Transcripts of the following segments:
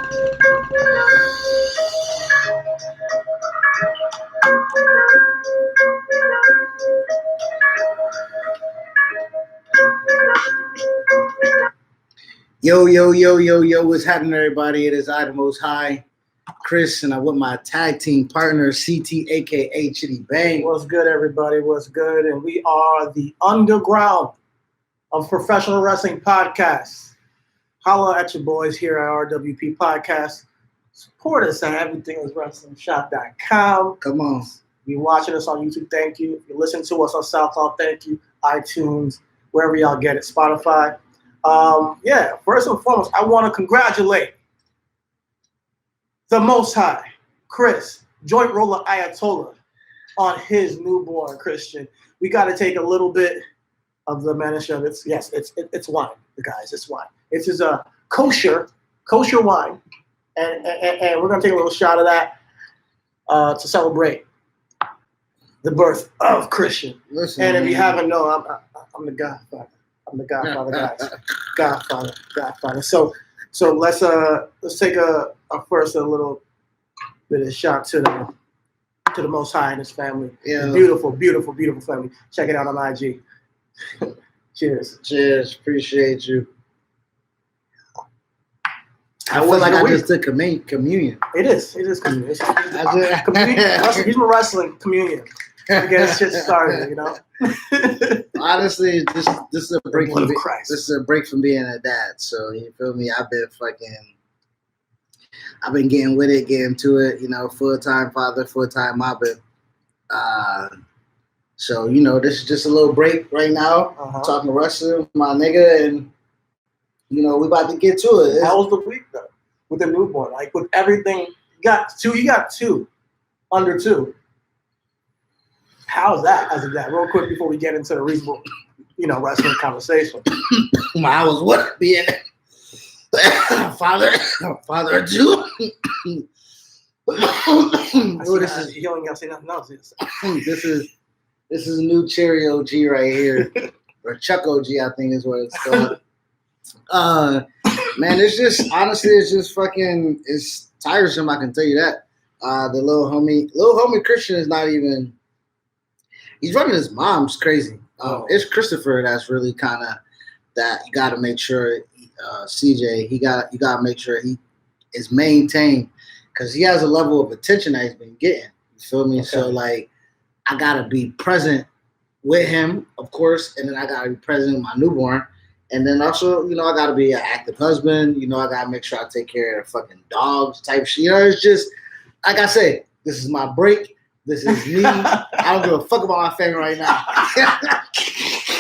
Yo, what's happening, everybody? It is I, the Most High, Chris, and I'm with my tag team partner, CT, a.k.a. Chidi Bang. What's good, everybody? What's good? And we are the underground of professional wrestling podcasts. Holla at your boys here at RWP Podcast. Support us at everythingiswrestlingshop.com. Come on. If you're watching us on YouTube, thank you. If you listen to us on SoundCloud, thank you. iTunes, wherever y'all get it, Spotify. First and foremost, I want to congratulate the Most High, Chris, Joint Roller Ayatollah, on his newborn Christian. We got to take a little bit of the minish of it. Yes, it's wine, guys. It's wine. It's his kosher wine, and we're gonna take a little shot of that to celebrate the birth of Christian. Listen, and if you haven't known, I'm the Godfather. I'm the Godfather, guys. Godfather. So let's take a little bit of shot to the Most High and his family. Yeah. Beautiful family. Check it out on IG. Cheers. Appreciate you. I feel like I just took communion. It is communion. He's my wrestling communion. To get his shit started, you know. Honestly, this is a break from Christ. This is a break from being a dad. So you feel me? I've been getting with it, getting to it. You know, full-time father, full-time mother. So you know, this is just a little break right now. Talking wrestling, my nigga, and you know, we about to get to it. How was the week though? With the newborn, like with everything, you got two, under 2. How's that as a dad? Real quick before we get into the reasonable, wrestling conversation. I was what being father of 2. He only got to say nothing else. This is a new Cherry OG right here, or Chuck OG, I think is what it's called. Man, it's just tiresome. I can tell you that. The little homie Christian is not even. He's running his mom's crazy. It's Christopher that's really kind of that you got to make sure. CJ, you got to make sure he is maintained because he has a level of attention that he's been getting. You feel me? Okay. So like, I gotta be present with him, of course, and then I gotta be present with my newborn, and then also, I gotta be an active husband. I gotta make sure I take care of fucking dogs type shit. It's just like I say, this is my break. This is me. I don't give a fuck about my family right now.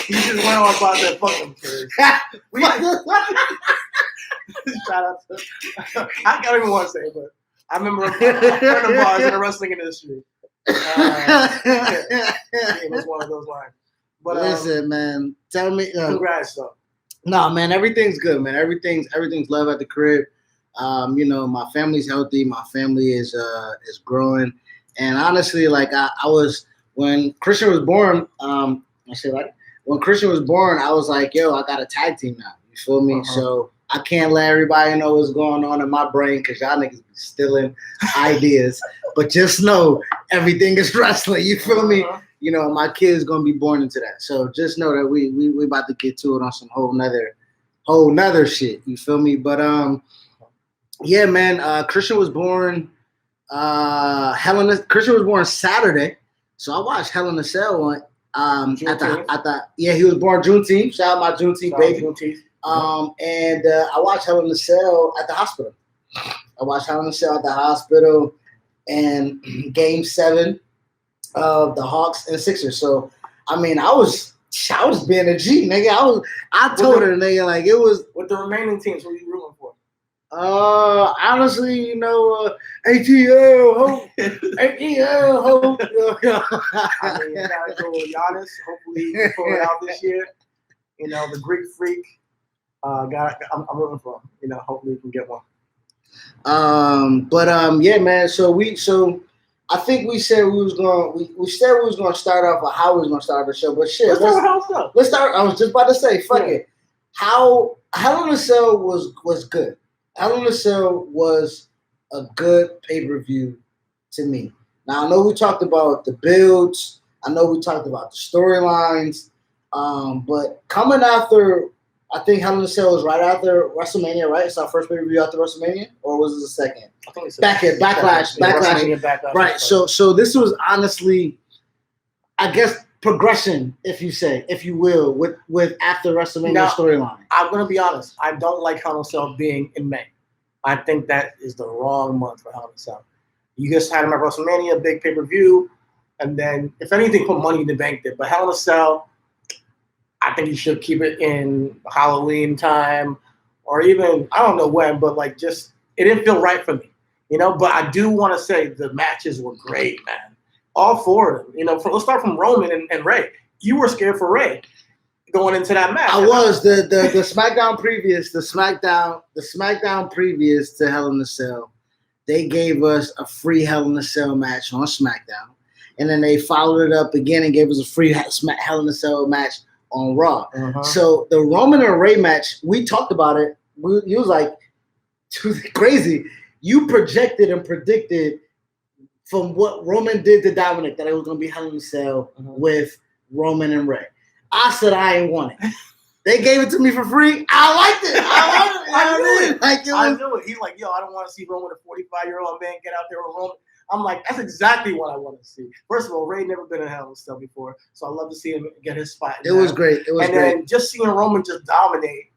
You just went on about that fucking kid. Shout out to I don't even want to say it, but I remember a friend of ours in the wrestling industry. It was one of those lines. But listen, man, tell me. Congrats, though. No, man, everything's good, man. Everything's love at the crib. My family's healthy. My family is growing. And honestly, like I was when Christian was born, when Christian was born, I was like, yo, I got a tag team now. You feel me? So I can't let everybody know what's going on in my brain because y'all niggas be stealing ideas. But just know everything is wrestling. You feel me? My kid's gonna be born into that. So just know that we about to get to it on some whole nother shit. You feel me? But yeah, man. Christian was born. Christian was born Saturday, so I watched Hell in a Cell one. He was born Juneteenth. Shout out my Juneteenth baby. And I watched Hell in a Cell at the hospital. And Game 7 of the Hawks and Sixers. So I mean, I was being a G, nigga. I told her, nigga, like it was. With the remaining teams, who are you rooting for? Honestly, ATL, hope. ATL, hope. I mean, you gotta go with Giannis. Hopefully, he can pull it out this year. The Greek Freak. I'm rooting for him. Hopefully, we can get one. Yeah, man. So I think we said we was gonna start off with how we was gonna start the show. But shit, let's start. I was just about to say, fuck it. How Hell in a Cell was good. Hell in a Cell was a good pay-per-view to me. Now I know we talked about the builds. I know we talked about the storylines. But coming after, I think Hell in a Cell was right after WrestleMania, right? It's our first pay-per-view after WrestleMania, or was it the second? I think it's Backlash. Backlash. Right. So this was honestly, I guess, progression, if you will, with after WrestleMania storyline. I'm gonna be honest. I don't like Hell in a Cell being in May. I think that is the wrong month for Hell in a Cell. You just had him at WrestleMania, big pay-per-view, and then if anything, put Money in the Bank there. But Hell in a Cell, I think you should keep it in Halloween time, or even I don't know when, but like just it didn't feel right for me, But I do want to say the matches were great, man. All four of them, let's start from Roman and Ray. You were scared for Ray going into that match. I was the SmackDown previous, the SmackDown previous to Hell in a Cell. They gave us a free Hell in a Cell match on SmackDown, and then they followed it up again and gave us a free Hell in a Cell match on Raw. Uh-huh. So the Roman and Ray match, we talked about it. He was like, crazy. You projected and predicted from what Roman did to Dominic that it was going to be Hell in a Cell with Roman and Ray. I said I ain't want it. They gave it to me for free. I liked it. I knew it. I knew it. He's like, yo, I don't want to see Roman, a 45-year-old man, get out there with Roman. I'm like, that's exactly what I want to see. First of all, Ray never been in Hell in a Cell before, so I love to see him get his spot. It was great. Then just seeing Roman just dominate,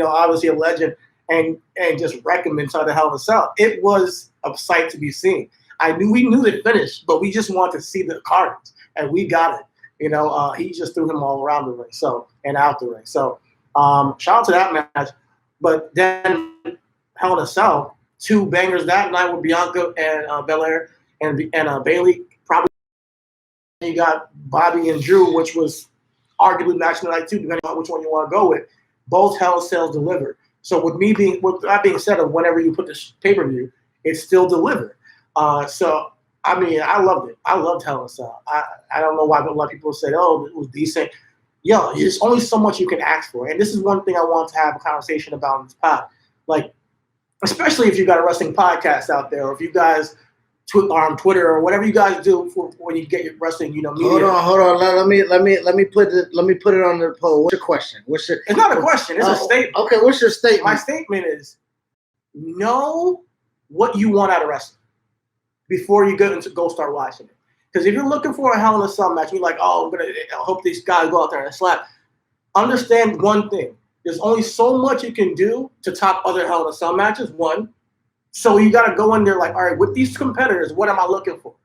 obviously a legend, and just wreck him inside the Hell in a Cell. It was a sight to be seen. We knew they finished, but we just wanted to see the cards, and we got it. He just threw him all around the ring, and out the ring. So, shout out to that match. But then Hell in a Cell, two bangers that night with Bianca and Belair and Bayley. Probably you got Bobby and Drew, which was arguably match of the night too, depending on which one you want to go with. Both Hell in a Cells delivered. So with that being said, of whenever you put this pay-per-view, it still delivered. So I mean, I loved it. I loved Hell in a Cell. I don't know why, but a lot of people said, "Oh, it was decent." Yo, there's only so much you can ask for, and this is one thing I want to have a conversation about in this pod. Like, especially if you got a wrestling podcast out there, or if you guys are on Twitter or whatever you guys do for when you get your wrestling, media. Hold on. Let me put it on the poll. What's your question? It's not a question. It's a statement. Okay, what's your statement? My statement is: know what you want out of wrestling before you go start watching it. Because if you're looking for a Hell in a Cell match, you're like, oh, I hope these guys go out there and slap. Understand one thing. There's only so much you can do to top other Hell in a Cell matches, one. So you got to go in there like, all right, with these competitors, what am I looking for?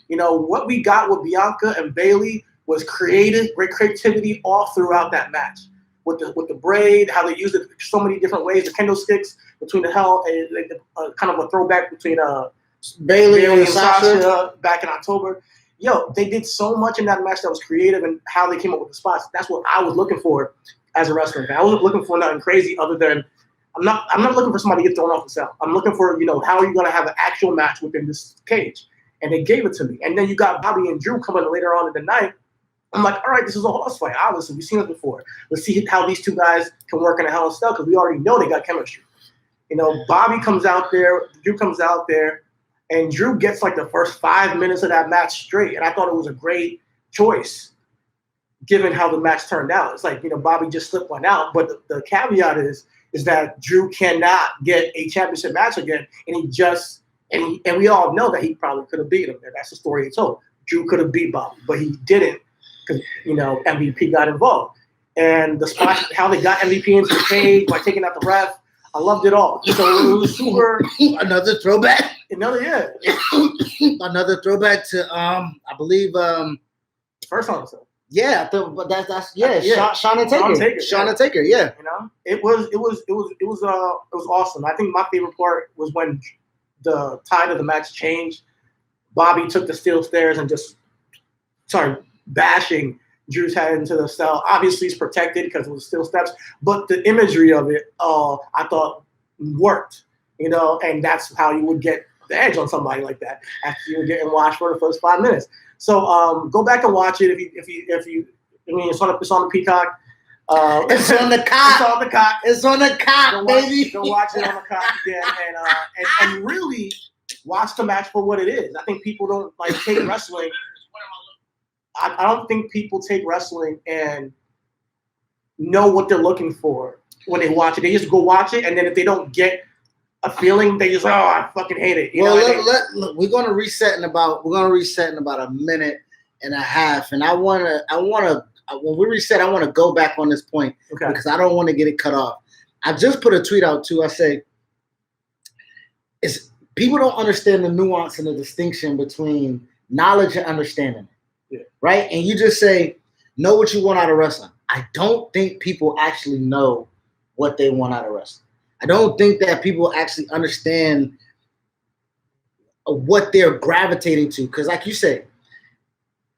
What we got with Bianca and Bayley was creative, great creativity all throughout that match. With the braid, how they used it so many different ways, the candlesticks between the Hell, and kind of a throwback between Bayley and Sasha back in October. Yo, they did so much in that match that was creative, and how they came up with the spots. That's what I was looking for as a wrestling fan. I wasn't looking for nothing crazy other than I'm not looking for somebody to get thrown off the cell. I'm looking for, how are you going to have an actual match within this cage? And they gave it to me. And then you got Bobby and Drew coming later on in the night. I'm like, all right, this is a horse fight. Obviously, we've seen it before. Let's see how these two guys can work in a Hell in a Cell, because we already know they got chemistry. Bobby comes out there, Drew comes out there, and Drew gets like the first 5 minutes of that match straight. And I thought it was a great choice, given how the match turned out. It's like, Bobby just slipped one out. But the caveat is that Drew cannot get a championship match again. And we all know that he probably could have beat him. And that's the story he told. Drew could have beat Bobby, but he didn't, because, MVP got involved. And the spot, how they got MVP into the cage by taking out the ref, I loved it all. So it was super. Another throwback. Another throwback to I believe first on the yeah, but that's Shawn and Taker. Shawn and Taker, yeah. It was awesome. I think my favorite part was when the tide of the match changed. Bobby took the steel stairs and just started bashing Drew's head into the cell. Obviously, he's protected because it was steel steps, but the imagery of it, I thought worked. And that's how you would get the edge on somebody like that after you were getting washed for the first 5 minutes. So go back and watch it if you. I mean, it's on the Peacock. It's on the cock. It's on the cock. It's on the cock, baby. Go watch it on the cock again, and really watch the match for what it is. I think people don't take wrestling. I don't think people take wrestling and know what they're looking for when they watch it. They just go watch it, and then if they don't get a feeling, they just I fucking hate it. Look, we're gonna reset in about a minute and a half, and I wanna when we reset, I want to go back on this point because I don't want to get it cut off. I just put a tweet out too. I say, people don't understand the nuance and the distinction between knowledge and understanding. Yeah. Right? And you just say, know what you want out of wrestling. I don't think people actually know what they want out of wrestling. I don't think that people actually understand what they're gravitating to. Because like you say,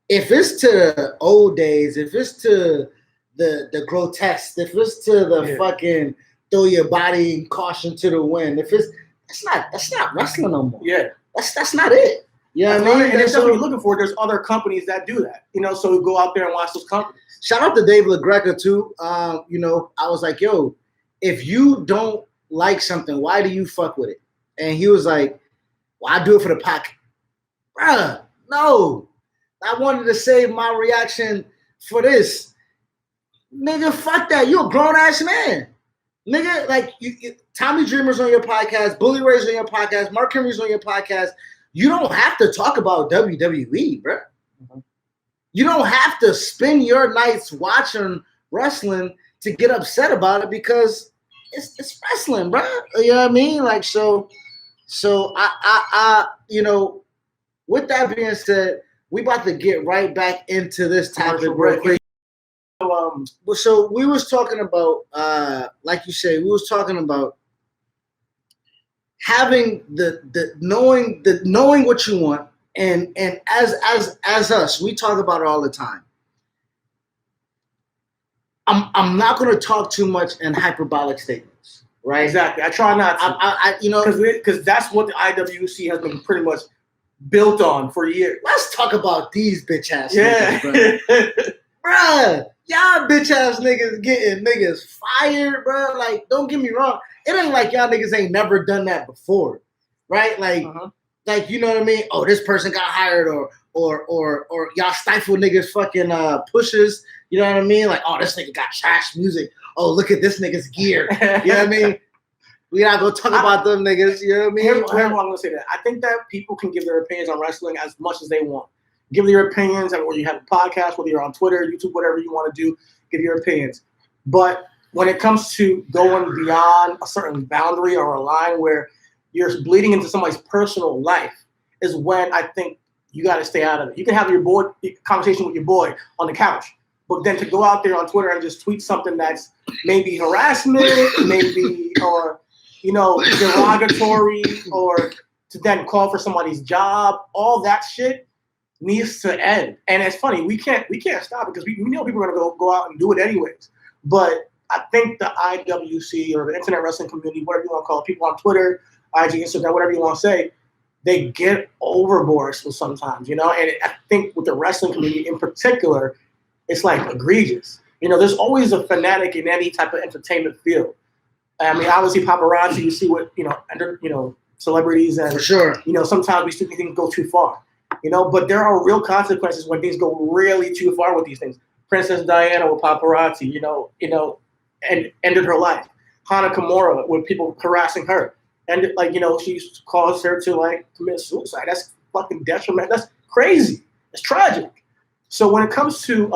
if it's to the old days, if it's to the grotesque, if it's to the fucking throw your body and caution to the wind, that's not wrestling no more. Yeah. That's not it. You know what I mean? And that's what you're looking for. There's other companies that do that. So we go out there and watch those companies. Shout out to Dave LaGreca too. I was like, yo, if you don't like something, why do you fuck with it? And he was like, well, I do it for the pocket. Bruh, no. I wanted to save my reaction for this. Nigga, fuck that. You a grown-ass man. Nigga, like, Tommy Dreamer's on your podcast, Bully Ray's on your podcast, Mark Henry's on your podcast. You don't have to talk about WWE, bro. Mm-hmm. You don't have to spend your nights watching wrestling to get upset about it because it's wrestling, bro. You know what I mean? Like, so I with that being said, we about to get right back into this topic real quick. So we was talking about, like you say, we was talking about having the knowing what you want, and as us, we talk about it all the time. I'm not going to talk too much in hyperbolic statements, right? Exactly. I try not to. Because that's what the IWC has been pretty much built on for years. Let's talk about these bitch ass niggas, bro. Bruh, y'all bitch ass niggas getting niggas fired, bro. Like, don't get me wrong. It ain't like y'all niggas ain't never done that before, right? Like, like, you know what I mean? Oh, this person got hired, or y'all stifle niggas fucking pushes. You know what I mean? Like, oh, this nigga got trash music. Oh, look at this nigga's gear. You know what I mean? We not gonna talk about them niggas. You know what I mean? Here's why I'm gonna say that. I think that people can give their opinions on wrestling as much as they want. Give your opinions, and whether you have a podcast, whether you're on Twitter, YouTube, whatever you want to do, give your opinions. But when it comes to going beyond a certain boundary or a line where you're bleeding into somebody's personal life, is when I think you got to stay out of it. You can have your conversation with your boy on the couch, but then to go out there on Twitter and just tweet something that's maybe harassment, maybe or derogatory, or to then call for somebody's job, all that shit needs to end. And it's funny, we can't stop it because we know people are gonna go out and do it anyways. But I think the IWC or the internet wrestling community, whatever you want to call it, people on Twitter, IG, Instagram, whatever you want to say, they get overboard sometimes, And I think with the wrestling community in particular, it's like egregious. There's always a fanatic in any type of entertainment field. I mean, obviously paparazzi, you see what, celebrities and, for sure. Sometimes we see things go too far. But there are real consequences when things go really too far with these things. Princess Diana with paparazzi, and ended her life. Hana Kimura with people harassing her. And she caused her to commit suicide. That's fucking detriment. That's crazy. It's tragic. So when it comes to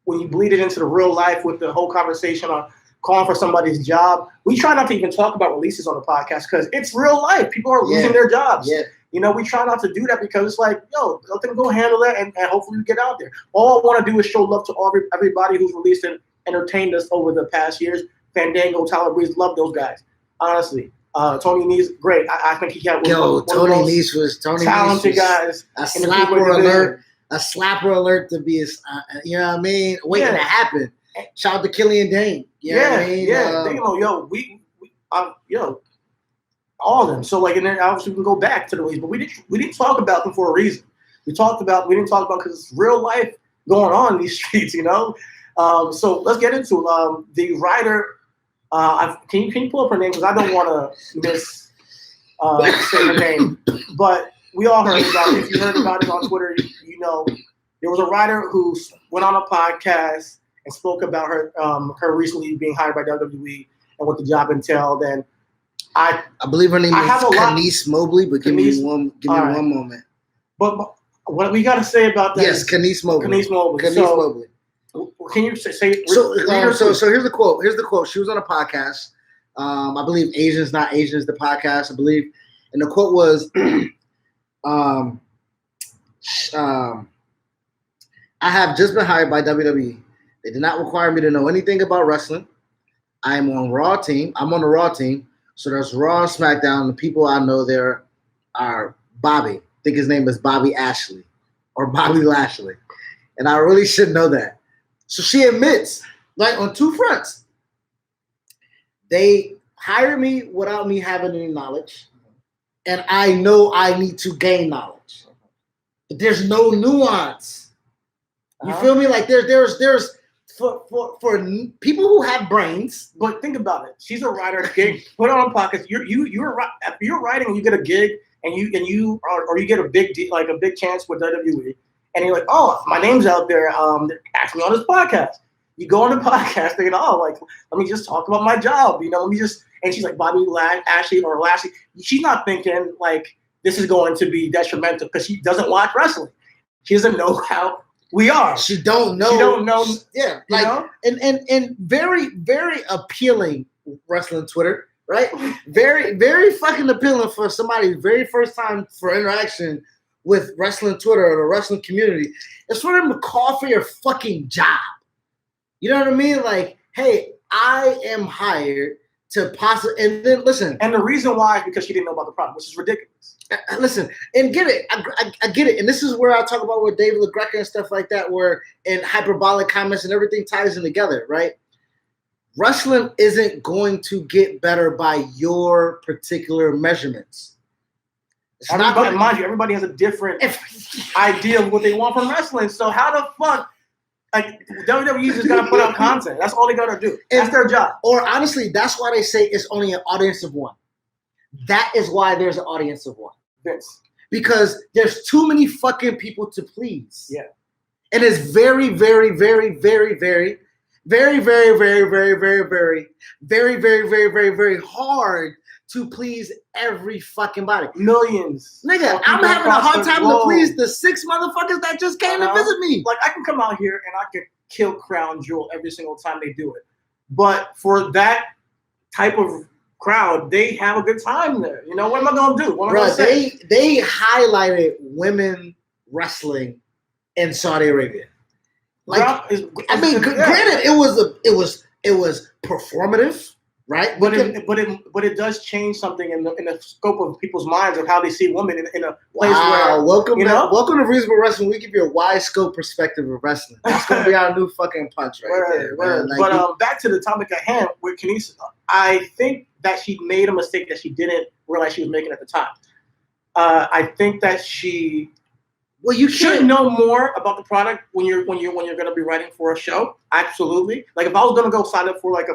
when you bleed it into the real life with the whole conversation on calling for somebody's job, we try not to even talk about releases on the podcast because it's real life. People are losing their jobs. Yeah. We try not to do that because it's like, yo, let them go handle that and hopefully we get out there. All I want to do is show love to everybody who's released and entertained us over the past years. Fandango, Tyler Breeze, love those guys. Honestly. Tony Nese, great. I think he got Tony Nese was talented guys. A slapper alert to be, you know what I mean? Waiting to happen. Shout out to Killian Dane. You know what I mean? All of them. So and then obviously we can go back to the ways, but we didn't talk about them for a reason. We didn't talk about because it's real life going on in these streets. So let's get into the writer. Can you pull up her name because I don't want to miss say her name, but we all heard about it. If you heard about it on Twitter, you know there was a writer who went on a podcast and spoke about her recently being hired by WWE and what the job entailed. And I believe her name is Kenice Mobley, but give me one moment. But what we got to say about that? Yes, Kenice Mobley. Kenice Mobley. Mobley. Can you say? So here's the quote. Here's the quote. She was on a podcast. I believe Asians Not Asians, the podcast. I believe, and the quote was, "I have just been hired by WWE. They did not require me to know anything about wrestling. I'm on Raw team. I'm on the Raw team. So there's Raw, SmackDown. The people I know there are Bobby. I think his name is Bobby Ashley or Bobby Lashley, and I really should know that." So she admits, like on two fronts, they hire me without me having any knowledge, and I know I need to gain knowledge. But there's no nuance. You feel me? Like there's for people who have brains. But think about it. She's a writer. Put on pockets. You're writing and you get a gig and you get a big deal, like a big chance with WWE. And you're like, oh, my name's out there. Ask me on this podcast. You go on the podcast thinking, oh, like, let me just talk about my job. You know, let me just. And she's like, Bobby Lashley or Lashley. She's not thinking like this is going to be detrimental because she doesn't watch wrestling. She doesn't know how we are. She don't know. She don't know. Yeah, like and very very appealing wrestling Twitter, right? Very very fucking appealing for somebody's very first time for interaction with wrestling Twitter or the wrestling community. It's for them to call for your fucking job. You know what I mean? Like, hey, I am hired to possibly, and then listen. And the reason why is because she didn't know about the product, which is ridiculous. Listen, and get it. I get it. And this is where I talk about with David LaGreca and stuff like that, where and hyperbolic comments and everything ties in together, right? Wrestling isn't going to get better by your particular measurements. Mind you, everybody has a different idea of what they want from wrestling. So how the fuck, like WWE just gotta put out content. That's all they gotta do. That's their job. Or honestly, that's why they say it's only an audience of one. That is why there's an audience of one. Vince. Because there's too many fucking people to please. Yeah. And it's very, very, very, very, very, very, very, very, very, very, very, very, very, very, very, very hard to please every fucking body. Millions. Nigga, I'm having a hard time to please the 6 motherfuckers that just came to visit me. Like, I can come out here and I can kill Crown Jewel every single time they do it. But for that type of crowd, they have a good time there. You know, what am I going to do? What am I going to say? They highlighted women wrestling in Saudi Arabia. Like, granted, it was performative. Right, but it does change something in the scope of people's minds of how they see women in a place where welcome to Reasonable Wrestling. We give you a wide scope perspective of wrestling. That's gonna be our new fucking punch right there. Like, but back to the topic at hand with Kenice, I think that she made a mistake that she didn't realize she was making at the time. I think that she you should know more about the product when you're going to be writing for a show. Absolutely. Like if I was going to go sign up for like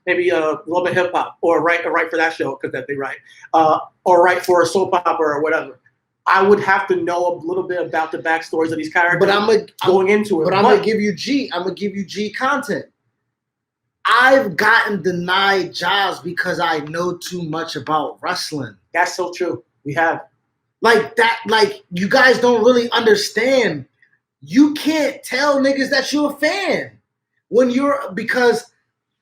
maybe a little bit hip hop or write for that show because that they write, or write for a soap opera or whatever. I would have to know a little bit about the backstories of these characters. But I'm going into it. But I'm gonna give you G. I'm gonna give you G content. I've gotten denied jobs because I know too much about wrestling. That's so true. We have like that. Like you guys don't really understand. You can't tell niggas that you're a fan because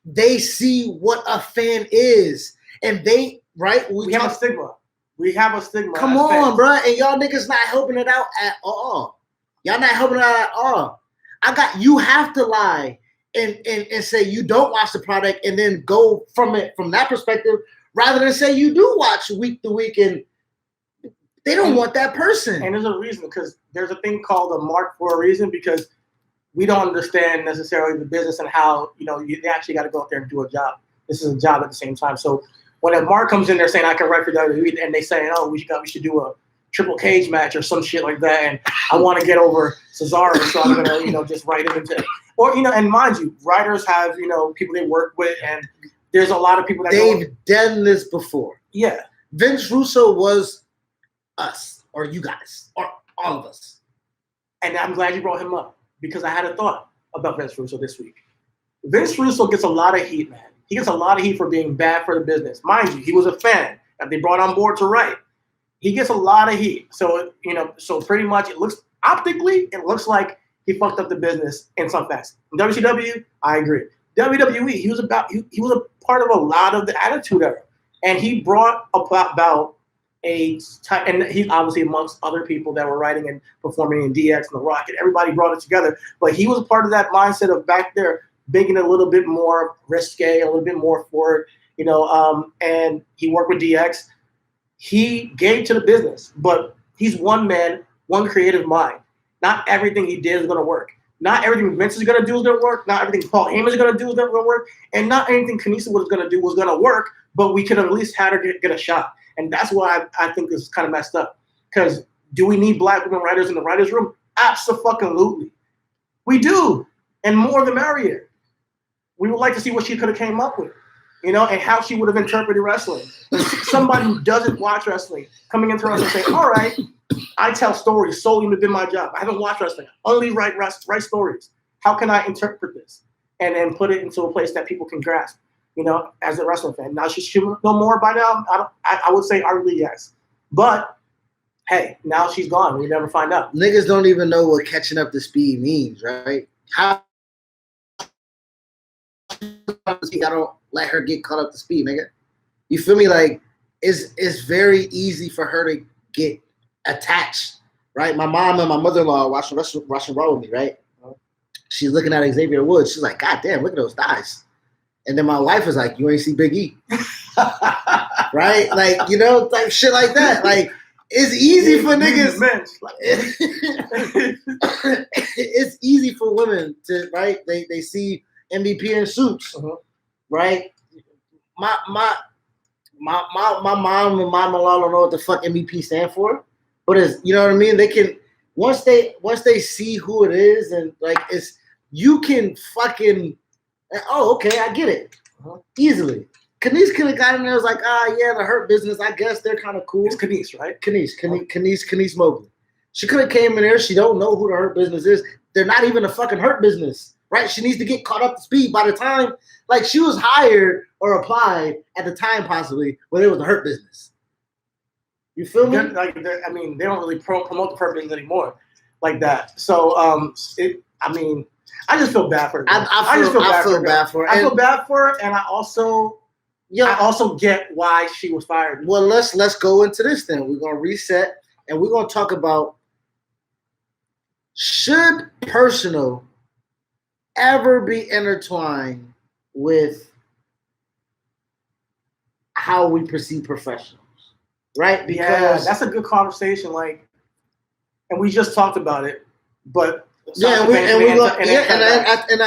they see what a fan is, and they we have a stigma. We have a stigma. Come on, bro, and y'all niggas not helping it out at all. Y'all not helping it out at all. You have to lie and say you don't watch the product, and then go from that perspective, rather than say you do watch week to week, and they don't want that person. And there's a reason, because there's a thing called a mark for a reason, because we don't understand necessarily the business and how, you actually got to go out there and do a job. This is a job at the same time. So when a mark comes in there saying I can write for WWE, and they say, oh, we should do a triple cage match or some shit like that, and I want to get over Cesaro, so I'm gonna just write him into. Or, and mind you, writers have, people they work with, and there's a lot of people that they've done this before. Yeah. Vince Russo was us, or you guys, or all of us. And I'm glad you brought him up, because I had a thought about Vince Russo this week. Vince Russo gets a lot of heat, man. He gets a lot of heat for being bad for the business. Mind you, he was a fan that they brought on board to write. He gets a lot of heat. So, so pretty much it looks like he fucked up the business in some facts. WCW, I agree. WWE, he was a part of a lot of the Attitude Era. And he brought about and he's obviously amongst other people that were writing and performing in DX and The Rock, and everybody brought it together. But he was part of that mindset of back there, making it a little bit more risque, a little bit more forward, and he worked with DX. He gave to the business, but he's one man, one creative mind. Not everything he did is going to work. Not everything Vince is going to do is going to work. Not everything Paul Heyman is going to do is going to work. And not anything Kenice was going to do was going to work, but we could have at least had her get a shot. And that's why I think this is kind of messed up. Because do we need black women writers in the writer's room? Absolutely. We do. And more the merrier. We would like to see what she could have came up with, and how she would have interpreted wrestling. Somebody who doesn't watch wrestling coming into wrestling and saying, all right, I tell stories solely within my job. I haven't watched wrestling. I only write stories. How can I interpret this? And then put it into a place that people can grasp, as a wrestling fan. Now, should she know more by now? I would say arguably yes. But, hey, now she's gone. We never find out. Niggas don't even know what catching up to speed means, right? How I don't let her get caught up to speed, nigga. You feel me? Like, it's very easy for her to get attached, right? My mom and my mother-in-law watching Raw with me, right? She's looking at Xavier Woods. She's like, God damn, look at those thighs. And then my wife was like, you ain't see Big E. Right? Like, type shit like that. Like, it's easy for niggas. It's easy for women to, right? They see MVP in suits, right? My mom and my mom don't know what the fuck MVP stand for, but it's, you know what I mean. They can once they see who it is, and like you can fucking okay, I get it easily. Kenice could have got in there. Was like, yeah, the Hurt Business. I guess they're kind of cool. It's Kenice, right? Kenice Mobley. She could have came in there. She don't know who the Hurt Business is. They're not even a fucking Hurt Business. Right, she needs to get caught up to speed by the time, like she was hired or applied at the time possibly when it was the Hurt Business. You feel me? They don't really promote the Hurt Business anymore like that. So, I just feel bad for her. I feel bad for her. I feel bad for her, and I also get why she was fired. Well, let's go into this then. We're gonna reset, and we're gonna talk about should personal ever be intertwined with how we perceive professionals, right? Because that's a good conversation. Like, and we just talked about it, but and the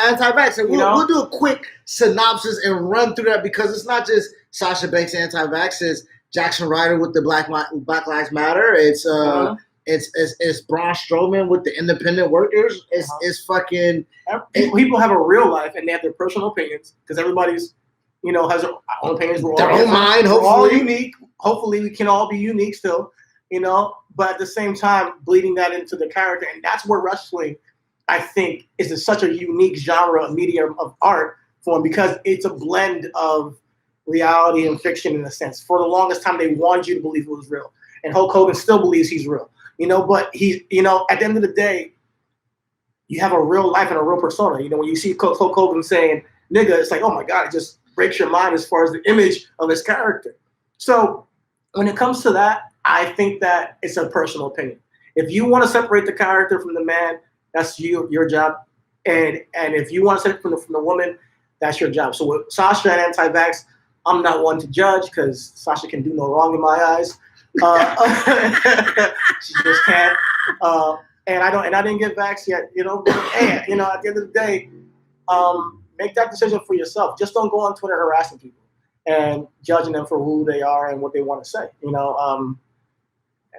Anti-Vax, and we'll do a quick synopsis and run through that, because it's not just Sasha Banks Anti-Vax, it's Jackson Ryder with the Black Lives Matter. It's Braun Strowman with the independent workers. It's fucking people have a real life and they have their personal opinions, because everybody's has their own opinions. We're their all own mind. We're all unique. Hopefully, we can all be unique still. But at the same time, bleeding that into the character, and that's where wrestling, I think, is such a unique genre of medium of art form, because it's a blend of reality and fiction in a sense. For the longest time, they wanted you to believe it was real, and Hulk Hogan still believes he's real. But he's, at the end of the day, you have a real life and a real persona. When you see Hulk Hogan saying nigga, it's like, oh my God, it just breaks your mind as far as the image of his character. So when it comes to that, I think that it's a personal opinion. If you want to separate the character from the man, that's your job. And if you want to separate from the woman, that's your job. So with Sasha and Anti-Vax, I'm not one to judge, because Sasha can do no wrong in my eyes. She just can't. And I didn't get vaxxed yet, But at the end of the day, make that decision for yourself. Just don't go on Twitter harassing people and judging them for who they are and what they want to say.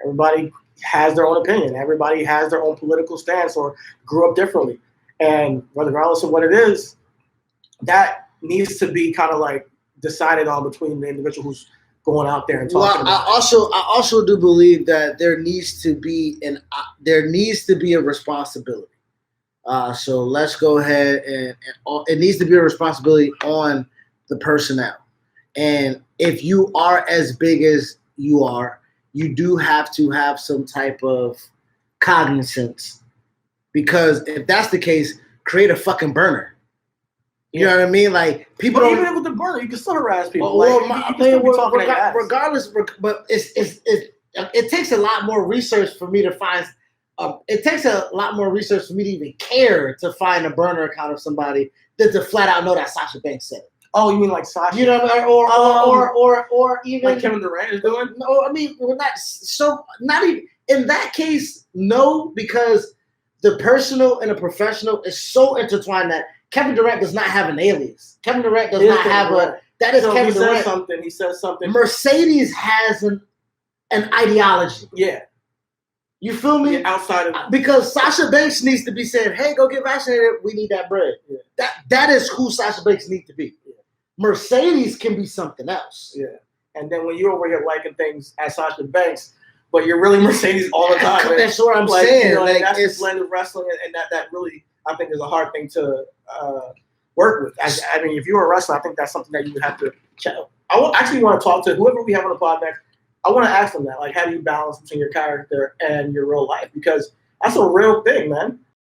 Everybody has their own opinion. Everybody has their own political stance or grew up differently. And regardless of what it is, that needs to be kind of like decided on between the individual who's going out there and talking about it. I also do believe that there needs to be a responsibility. So let's go ahead and it needs to be a responsibility on the personnel. And if you are as big as you are, you do have to have some type of cognizance, because if that's the case, create a fucking burner. You know what I mean? Like, people don't. Even with the burner, you can still harass people. Regardless, but it takes a lot more research for me to find. It takes a lot more research for me to even care to find a burner account of somebody than to flat out know that Sasha Banks said it. Oh, you mean like Sasha? You know, or even like Kevin Durant is doing? No, I mean, not even in that case. No, because the personal and the professional is so intertwined that Kevin Durant does not have an alias. Kevin Durant does not have a. That is Kevin Durant. He says something. Mercedes has an ideology. Yeah. You feel me? Yeah, outside of, because Sasha Banks needs to be saying, "Hey, go get vaccinated. We need that bread." Yeah. That is who Sasha Banks needs to be. Yeah. Mercedes can be something else. Yeah. And then when you're over here liking things as Sasha Banks, but you're really Mercedes all the time. That's what I'm saying. You know, like, that's the blend of wrestling, and that really, I think, is a hard thing to work with. I mean, if you were a wrestler, I think that's something that you would have to check. I actually want to talk to whoever we have on the pod next. I want to ask them that, like, how do you balance between your character and your real life? Because that's a real thing, man.